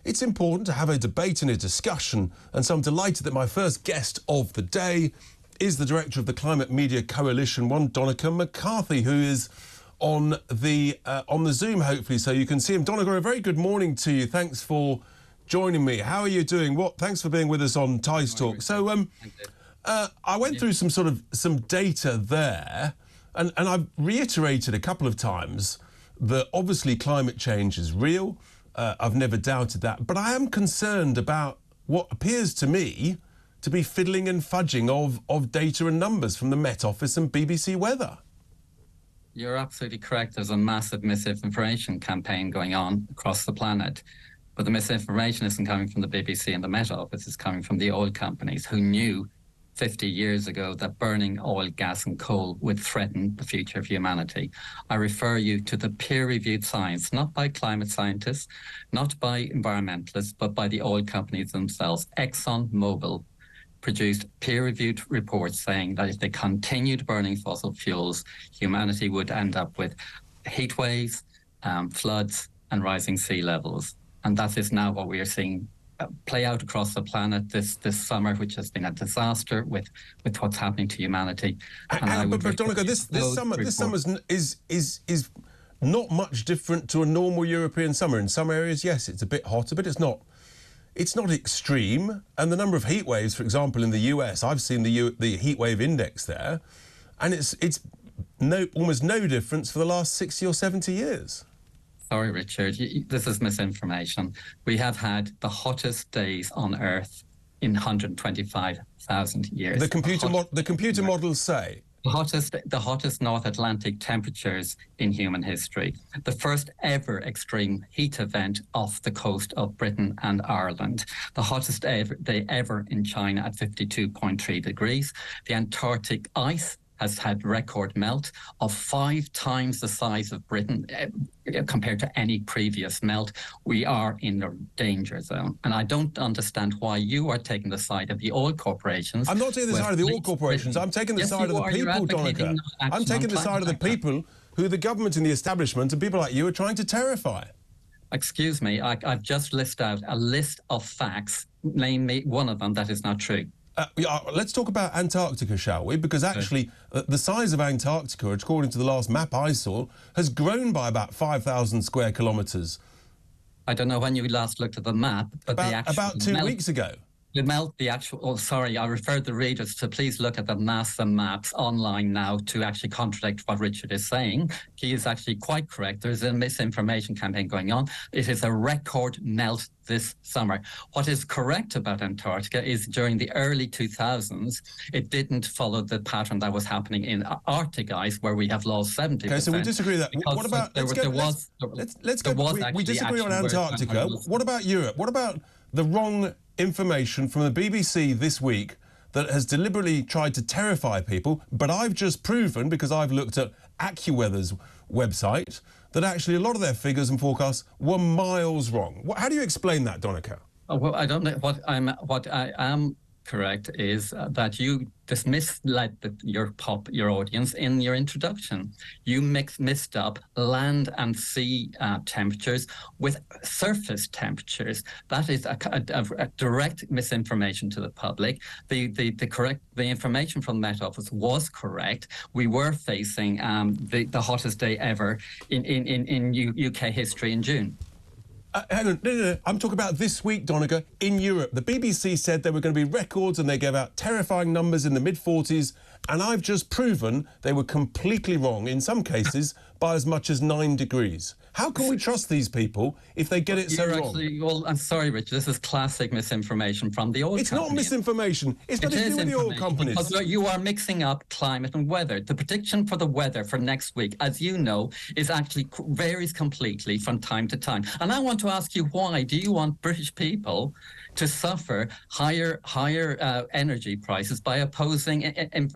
it's important to have a debate and a discussion, and so I'm delighted that my first guest of the day is the director of the Climate Media Coalition, one Donnachd McCarthy, who is on the Zoom, hopefully, so you can see him. Donnachd, a very good morning to you. Thanks for joining me. How are you doing? Thanks for being with us on Tice Talk. So, I went through some data there, and I've reiterated a couple of times that obviously climate change is real. I've never doubted that, but I am concerned about what appears to me to be fiddling and fudging of data and numbers from the Met Office and BBC Weather. You're absolutely correct. There's a massive misinformation campaign going on across the planet. But the misinformation isn't coming from the BBC and the Met Office, it's coming from the oil companies who knew 50 years ago that burning oil, gas and coal would threaten the future of humanity. I refer you to the peer-reviewed science, not by climate scientists, not by environmentalists, but by the oil companies themselves. ExxonMobil produced peer-reviewed reports saying that if they continued burning fossil fuels, humanity would end up with heat waves, floods and rising sea levels. And that is now what we are seeing play out across the planet this summer, which has been a disaster with what's happening to humanity. But Donnachd, this summer is not much different to a normal European summer. In some areas, yes, it's a bit hotter, but it's not extreme. And the number of heat waves, for example, in the US, I've seen the heat wave index there, and it's almost no difference for the last 60 or 70 years. Sorry, Richard, this is misinformation. We have had the hottest days on Earth in 125,000 years. The computer models say the hottest North Atlantic temperatures in human history. The first ever extreme heat event off the coast of Britain and Ireland. The hottest day ever in China at 52.3 degrees. The Antarctic ice has had record melt of 5 times the size of Britain compared to any previous melt. We are in the danger zone. And I don't understand why you are taking the side of the oil corporations. I'm not taking the side of the oil corporations. I'm taking the side of the people, Donnachd. I'm taking the side of the people who the government and the establishment and people like you are trying to terrify. Excuse me, I've just listed out a list of facts. Name me one of them that is not true. Let's talk about Antarctica, shall we? Because actually, the size of Antarctica, according to the last map I saw, has grown by about 5,000 square kilometres. I don't know when you last looked at the map, but about 2 weeks ago. I referred the readers to please look at the NASA maps online now to actually contradict what Richard is saying. He is actually quite correct. There's a misinformation campaign going on. It is a record melt this summer. What is correct about Antarctica is during the early 2000s, it didn't follow the pattern that was happening in Arctic ice, where we have lost 70%. Okay, so we disagree with that. What about, we disagree on Antarctica. What about Europe? What about the wrong information from the BBC this week that has deliberately tried to terrify people, but I've just proven, because I've looked at AccuWeather's website, that actually a lot of their figures and forecasts were miles wrong. How do you explain that, Donnachd? Well, I don't know. What I am correct is that you misled your audience in your introduction. You missed up land and sea temperatures with surface temperatures. That is a direct misinformation to the public. The information from the Met Office was correct. We were facing the hottest day ever in UK history in June. Hang on, no. I'm talking about this week, Donnachd, in Europe. The BBC said there were going to be records and they gave out terrifying numbers in the mid-40s, and I've just proven they were completely wrong, in some cases, by as much as 9 degrees. How can we trust these people if they get it so wrong? Well, I'm sorry, Richard, this is classic misinformation from the oil companies. It's not misinformation. It's nothing to do with the oil companies. Because you are mixing up climate and weather. The prediction for the weather for next week, as you know, is actually varies completely from time to time. And I want to ask you, why do you want British people to suffer higher energy prices by opposing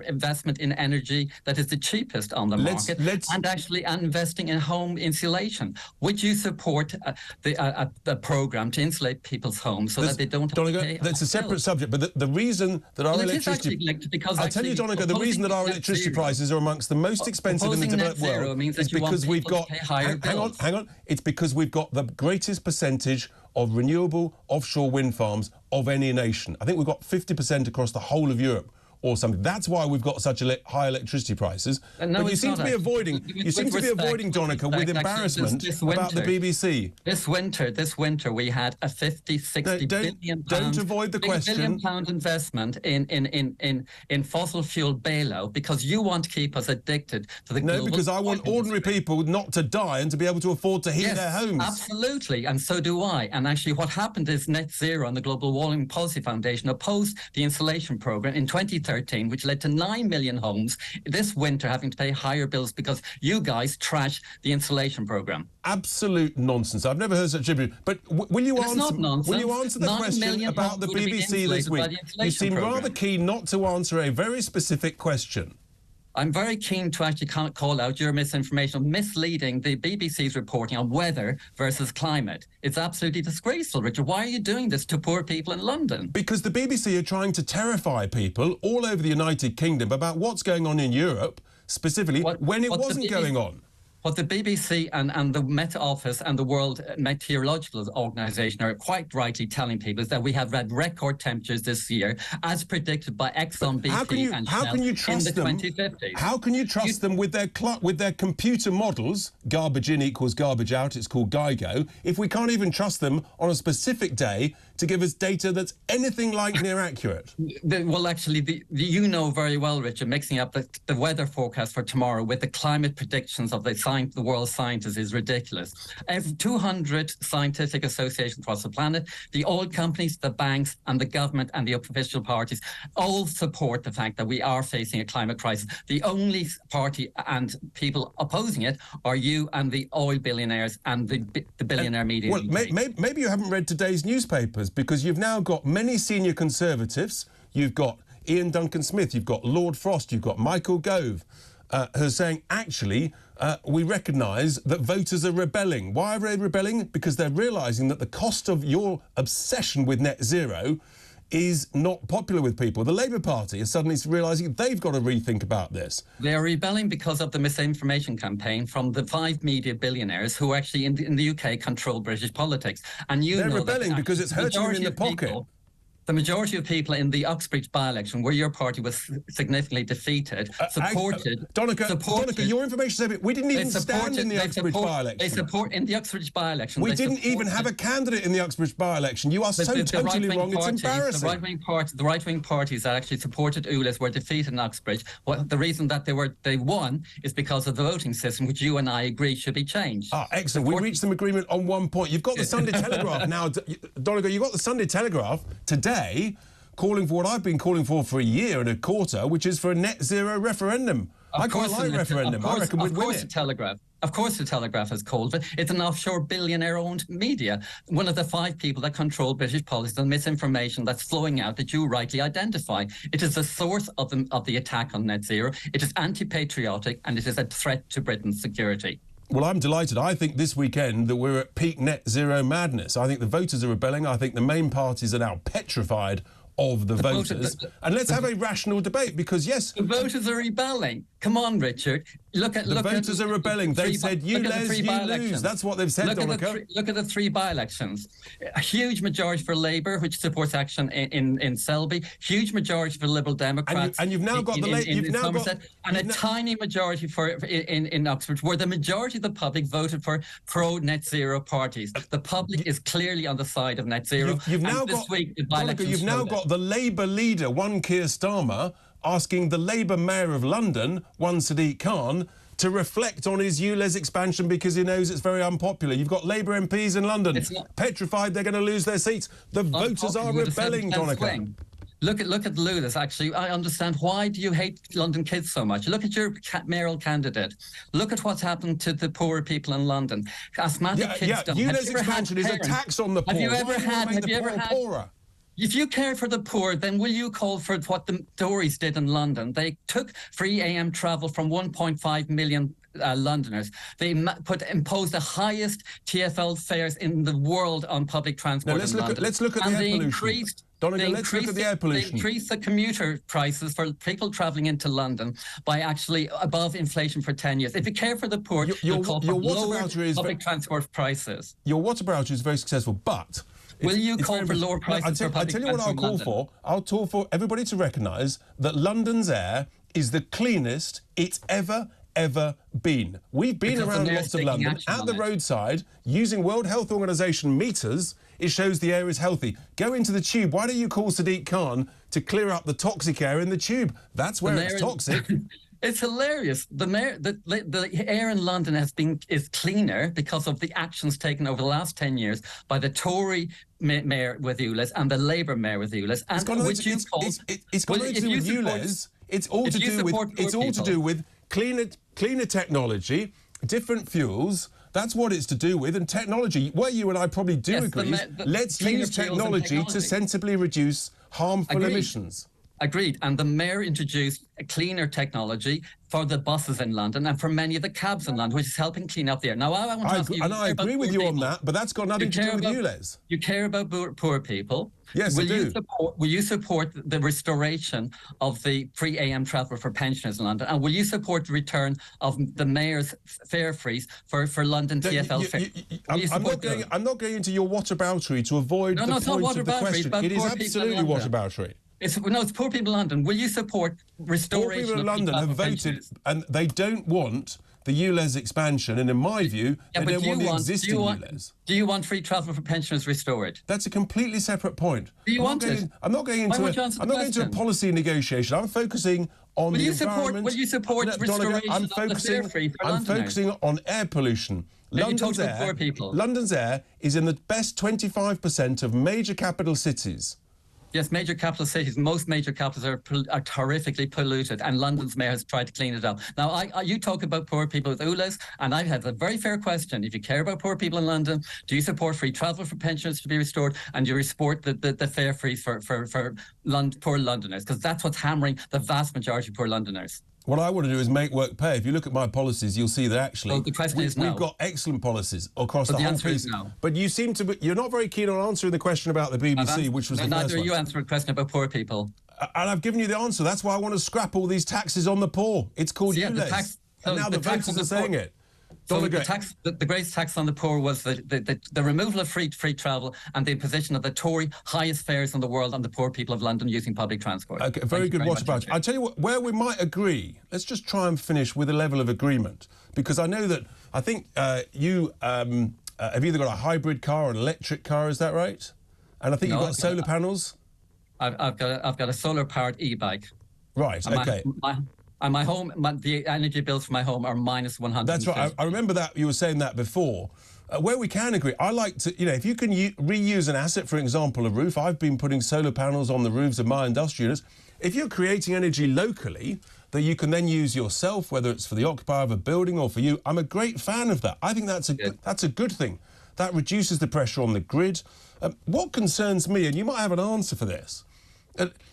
investment in energy that is the cheapest on the market and actually investing in home insulation? Would you support the program to insulate people's homes so that they don't have to pay? That's a separate subject, but the reason that our electricity... I'll tell you, Donnachd, the reason that our electricity prices are amongst the most expensive in the developed world is because we've got... Hang on. It's because we've got the greatest percentage of renewable offshore wind farms of any nation. I think we've got 50% across the whole of Europe or something. That's why we've got such high electricity prices. No, but you seem to be avoiding, Donnachd, with embarrassment about the BBC. This winter, we had a 60 billion don't avoid the question. £50 billion investment in fossil fuel bailout because you want to keep us addicted to the global. No, because I want ordinary people not to die and to be able to afford to heat their homes. Absolutely, and so do I. And actually, what happened is Net Zero and the Global Warming Policy Foundation opposed the insulation program in 2013, which led to 9 million homes this winter having to pay higher bills because you guys trashed the insulation program. Absolute nonsense. I've never heard such a... But will you answer the question about the BBC this week? You seem rather keen not to answer a very specific question. I'm very keen to actually call out your misinformation, misleading the BBC's reporting on weather versus climate. It's absolutely disgraceful, Richard. Why are you doing this to poor people in London? Because the BBC are trying to terrify people all over the United Kingdom about what's going on in Europe, specifically when it wasn't going on. What the BBC and the Met Office and the World Meteorological Organization are quite rightly telling people is that we have had record temperatures this year, as predicted by Exxon, BP and Shell in the 2050s. How can you trust them with their computer models? Garbage in equals garbage out. It's called GIGO. If we can't even trust them on a specific day to give us data that's anything like near accurate. Well, actually, you know very well, Richard, mixing up the weather forecast for tomorrow with the climate predictions of the world's scientists is ridiculous. 200 scientific associations across the planet, the oil companies, the banks, and the government and the official parties all support the fact that we are facing a climate crisis. The only party and people opposing it are you and the oil billionaires and the billionaire media. Well, maybe you haven't read today's newspapers, because you've now got many senior Conservatives. You've got Ian Duncan Smith, you've got Lord Frost, you've got Michael Gove, who are saying, actually, we recognise that voters are rebelling. Why are they rebelling? Because they're realising that the cost of your obsession with net zero is not popular with people. The Labour Party is suddenly realising they've got to rethink about this. They are rebelling because of the misinformation campaign from the 5 media billionaires who actually in the UK control British politics. And they're rebelling because it's hurting them in the pocket. The majority of people in the Uxbridge by-election, where your party was significantly defeated, supported... Donnachd, your information said we didn't even stand in the Uxbridge by-election. In the Uxbridge by-election... We didn't even have a candidate in the Uxbridge by-election. You are so totally wrong, it's embarrassing. The right-wing parties that actually supported ULIS were defeated in Uxbridge. The reason that they won is because of the voting system, which you and I agree should be changed. Excellent. We reached some agreement on one point. You've got the Sunday Telegraph now. Donnachd, you've got the Sunday Telegraph today calling for what I've been calling for a year and a quarter, which is for a net zero referendum. I quite like referendum. I reckon we'd win it. Of course the Telegraph has called it. It's an offshore billionaire-owned media. One of the 5 people that control British policy and misinformation that's flowing out that you rightly identify. It is the source of the attack on net zero. It is anti-patriotic and it is a threat to Britain's security. Well, I'm delighted. I think this weekend that we're at peak net zero madness. I think the voters are rebelling. I think the main parties are now petrified of the voters. And let's have a rational debate, because, yes... The voters are rebelling. Come on, Richard. The voters are rebelling. They've said, you lose. That's what they've said, Donnachd. Look at the 3 by-elections. A huge majority for Labour, which supports action in Selby. Huge majority for Liberal Democrats. And you've now got a tiny majority in Oxford, where the majority of the public voted for pro-net zero parties. The public is clearly on the side of net zero. You've now got the Labour leader, one Keir Starmer, asking the Labour Mayor of London, one Sadiq Khan, to reflect on his ULEZ expansion because he knows it's very unpopular. You've got Labour MPs in London petrified they're going to lose their seats. The voters are rebelling, Donnachd. Look at Lulis, actually. I understand. Why do you hate London kids so much? Look at your mayoral candidate. Look at what's happened to the poorer people in London. Asthmatic kids don't. ULEZ expansion is a tax on the poor. Poorer? If you care for the poor, then will you call for what the Tories did in London? They took free AM travel from 1.5 million Londoners. They imposed the highest TfL fares in the world on public transport in London. Let's look at the air pollution. Donnachd, let's look at the air pollution. They increased the commuter prices for people travelling into London by actually above inflation for 10 years. If you care for the poor, you'll call for lower public transport prices. Your whataboutery is very successful, but... Will you call for lower prices for public transport? I tell you what I'll call for. I'll call for everybody to recognise that London's air is the cleanest it's ever been. We've been around lots of London at the roadside using World Health Organization meters. It shows the air is healthy. Go into the tube. Why don't you call Sadiq Khan to clear up the toxic air in the tube? That's where it's toxic. It's hilarious. The air in London is cleaner because of the actions taken over the last 10 years by the Tory mayor with ULEZ and the Labour mayor with ULEZ. It's got nothing to do with ULEZ. It's all to do with cleaner technology, different fuels. That's what it's to do with, and technology. Where you and I probably do agree, let's use technology to sensibly reduce harmful emissions. Agreed. And the mayor introduced a cleaner technology for the buses in London and for many of the cabs in London, which is helping clean up the air. Now, I want to ask you... And I agree with you on that, but that's got nothing to do with ULEZ. You care about poor people. Yes, I do. Will you support the restoration of the free AM travel for pensioners in London? And will you support the return of the mayor's fare freeze for London TfL fare? I'm not going into your whataboutery to avoid the point of the question. It is absolutely whataboutery. It's poor people in London. Will you support restoration? Poor people in London have voted, and they don't want the ULEZ expansion. And in my view, they don't want the existing ULEZ. Do you want free travel for pensioners restored? That's a completely separate point. Do you want it? I'm not going into a policy negotiation. I'm focusing on the environment. Will you support restoration of the fare free for Londoners? I'm focusing on air pollution. London's air is in the best 25% of major capital cities. Yes, major capital cities, most major capitals are horrifically polluted, and London's mayor has tried to clean it up. Now, you talk about poor people with ULEZ, and I've had a very fair question. If you care about poor people in London, do you support free travel for pensioners to be restored, and do you support the fare freeze for poor Londoners? Because that's what's hammering the vast majority of poor Londoners. What I want to do is make work pay. If you look at my policies, you'll see that actually we've got excellent policies across the whole piece. But you seem to you're not very keen on answering the question about the BBC, which was the first one. Neither you answered a question about poor people. And I've given you the answer. That's why I want to scrap all these taxes on the poor. It's called ULEZ. And now the voters are saying it. So the greatest tax on the poor was the removal of free travel and the imposition of the Tory highest fares in the world on the poor people of London using public transport. Okay, very good whataboutery. I'll tell you what, where we might agree, let's just try and finish with a level of agreement, because I know that, I think you have either got a hybrid car or an electric car, is that right? And I think you've got solar panels? I've got a solar-powered e-bike. Right, okay. And my home, the energy bills for my home are minus 100. That's right. I remember that you were saying that before. Where we can agree, I like to, if you can reuse an asset, for example, a roof. I've been putting solar panels on the roofs of my industrial units. If you're creating energy locally that you can then use yourself, whether it's for the occupier of a building or for you, I'm a great fan of that. I think that's a good thing. That reduces the pressure on the grid. What concerns me, and you might have an answer for this,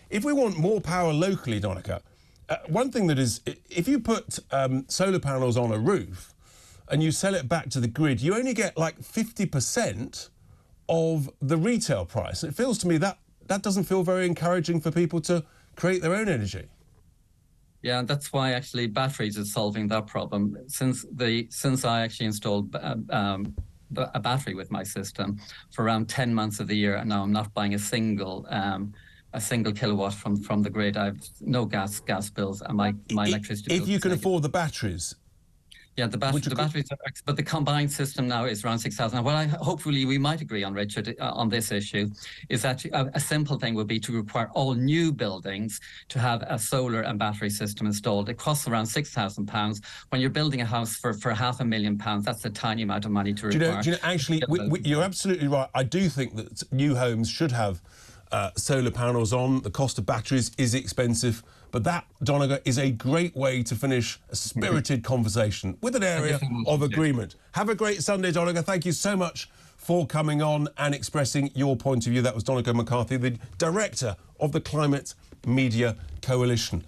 if we want more power locally, Donnachd, one thing that is, if you put solar panels on a roof and you sell it back to the grid, you only get like 50% of the retail price. It feels to me that doesn't feel very encouraging for people to create their own energy. Yeah, that's why actually batteries is solving that problem. Since I actually installed a battery with my system for around 10 months of the year, and now I'm not buying a single kilowatt from the grid. I have no gas bills, and my electricity. If you can afford the batteries. Yeah, the batteries, but the combined system now is around 6,000. And what hopefully we might agree on, Richard, on this issue, is that a simple thing would be to require all new buildings to have a solar and battery system installed. It costs around £6,000. When you're building a house for £500,000, that's a tiny amount of money to require. Actually, you're absolutely right. I do think that new homes should have solar panels on. The cost of batteries is expensive, but that, Donnachd, is a great way to finish a spirited conversation with an area of agreement. Have a great Sunday, Donnachd. Thank you so much for coming on and expressing your point of view. That was Donnachd McCarthy, the director of the Climate Media Coalition.